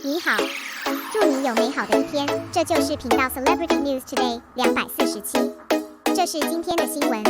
你好，祝你有美好的一天。这就是频道 Celebrity News Today 247。这是今天的新闻。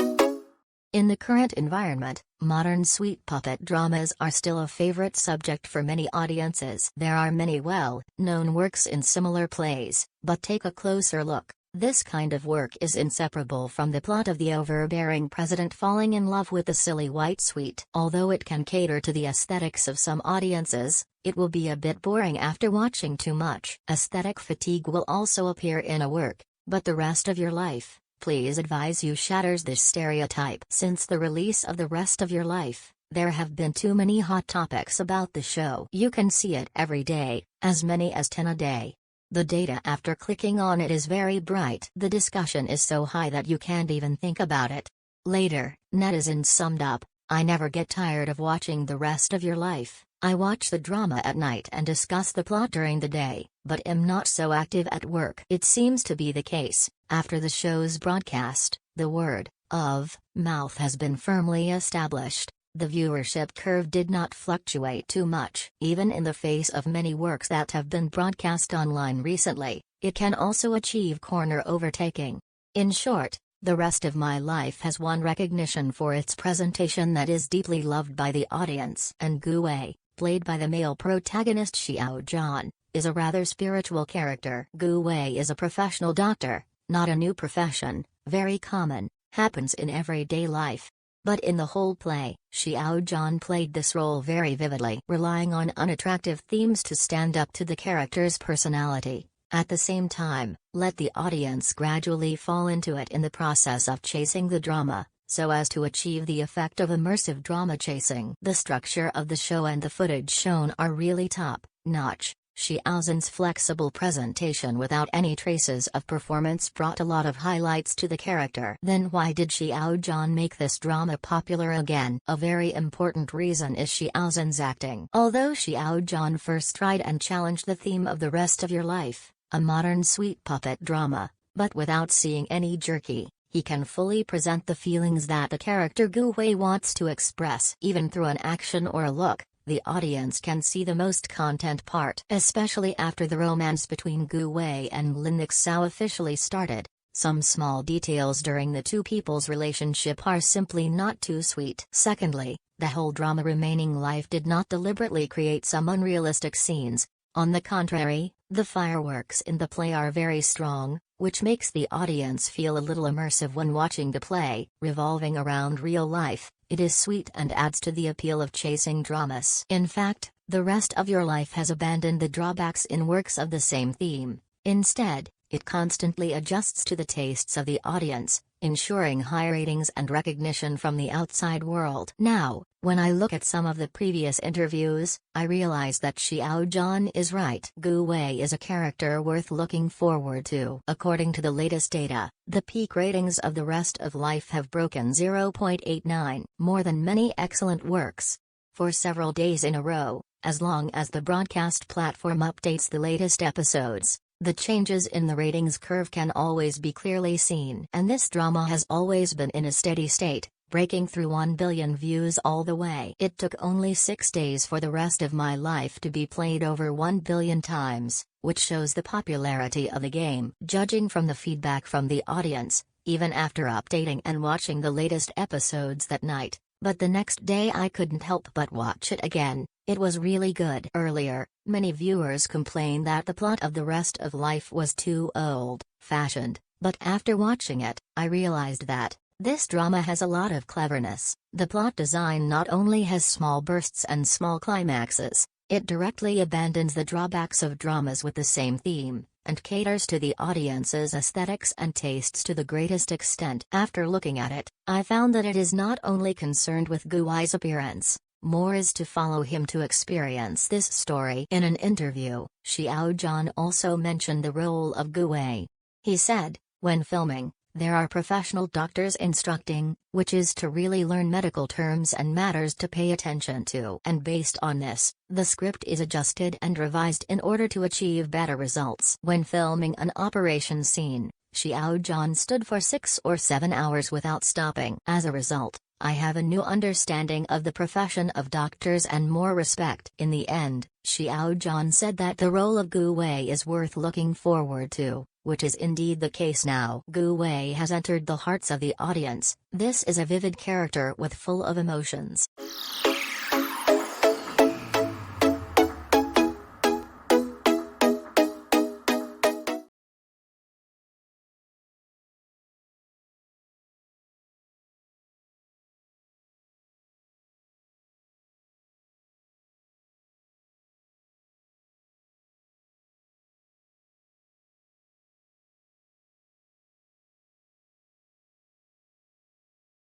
In the current environment, modern sweet puppet dramas are still a favorite subject for many audiences. There are many well-known works in similar plays, but take a closer look. This kind of work is inseparable from the plot of the overbearing president falling in love with the silly white sweet. Although it can cater to the aesthetics of some audiences, it will be a bit boring after watching too much. Aesthetic fatigue will also appear in a work, but the rest of your life, please advise you, shatters this stereotype. Since the release of The Rest of Your Life, there have been too many hot topics about the show. You can see it every day, as many as 10 a day. The data after clicking on it is very bright. The discussion is so high that you can't even think about it. Later, netizens summed up, "I never get tired of watching The Rest of Your Life. I watch the drama at night and discuss the plot during the day, but am not so active at work." It seems to be the case. After the show's broadcast, the word of mouth has been firmly established. The viewership curve did not fluctuate too much. Even in the face of many works that have been broadcast online recently, it can also achieve corner overtaking. In short, The Rest of My Life has won recognition for its presentation that is deeply loved by the audience. And Gu Wei, played by the male protagonist Xiao Zhan, is a rather spiritual character. Gu Wei is a professional doctor, not a new profession, very common, happens in everyday life. But in the whole play, Xiao Zhan played this role very vividly, relying on unattractive themes to stand up to the character's personality. At the same time, let the audience gradually fall into it in the process of chasing the drama, so as to achieve the effect of immersive drama chasing. The structure of the show and the footage shown are really top-notch. Xiao Zhan's flexible presentation without any traces of performance brought a lot of highlights to the character. Then why did Xiao Zhan make this drama popular again? A very important reason is Xiao Zhan's acting. Although Xiao Zhan first tried and challenged the theme of The Rest of Your Life, a modern sweet puppet drama, but without seeing any jerky, he can fully present the feelings that the character Gu Wei wants to express. Even through an action or a look, the audience can see the most content part. Especially after the romance between Gu Wei and Lin Xiao officially started, some small details during the two people's relationship are simply not too sweet. Secondly, the whole drama Remaining Life did not deliberately create some unrealistic scenes. On the contrary, the fireworks in the play are very strong, which makes the audience feel a little immersive when watching the play. Revolving around real life, it is sweet and adds to the appeal of chasing dramas. In fact, The Rest of Your Life has abandoned the drawbacks in works of the same theme. Instead, it constantly adjusts to the tastes of the audience, ensuring high ratings and recognition from the outside world. Now, when I look at some of the previous interviews, I realize that Xiao Zhan is right. Gu Wei is a character worth looking forward to. According to the latest data, the peak ratings of The Rest of Life have broken 0.89, more than many excellent works. For several days in a row, as long as the broadcast platform updates the latest episodes, the changes in the ratings curve can always be clearly seen. And this drama has always been in a steady state, breaking through 1 billion views all the way. It took only 6 days for The Rest of My Life to be played over 1 billion times, which shows the popularity of the game. Judging from the feedback from the audience, even after updating and watching the latest episodes that night, but the next day I couldn't help but watch it again. It was really good. Earlier, many viewers complained that the plot of The Rest of Life was too old-fashioned, but after watching it, I realized that this drama has a lot of cleverness. The plot design not only has small bursts and small climaxes, it directly abandons the drawbacks of dramas with the same theme, and caters to the audience's aesthetics and tastes to the greatest extent. After looking at it, I found that it is not only concerned with Gu Wei's appearance. More is to follow him to experience this story. In an interview, Xiao Zhan also mentioned the role of Gu Wei. He said, "When filming, there are professional doctors instructing, which is to really learn medical terms and matters to pay attention to. And based on this, the script is adjusted and revised in order to achieve better results." When filming an operation scene, Xiao Zhan stood for 6 or 7 hours without stopping. As a result, I have a new understanding of the profession of doctors and more respect." In the end, Xiao Zhan said that the role of Gu Wei is worth looking forward to, which is indeed the case now. Gu Wei has entered the hearts of the audience. This is a vivid character with full of emotions.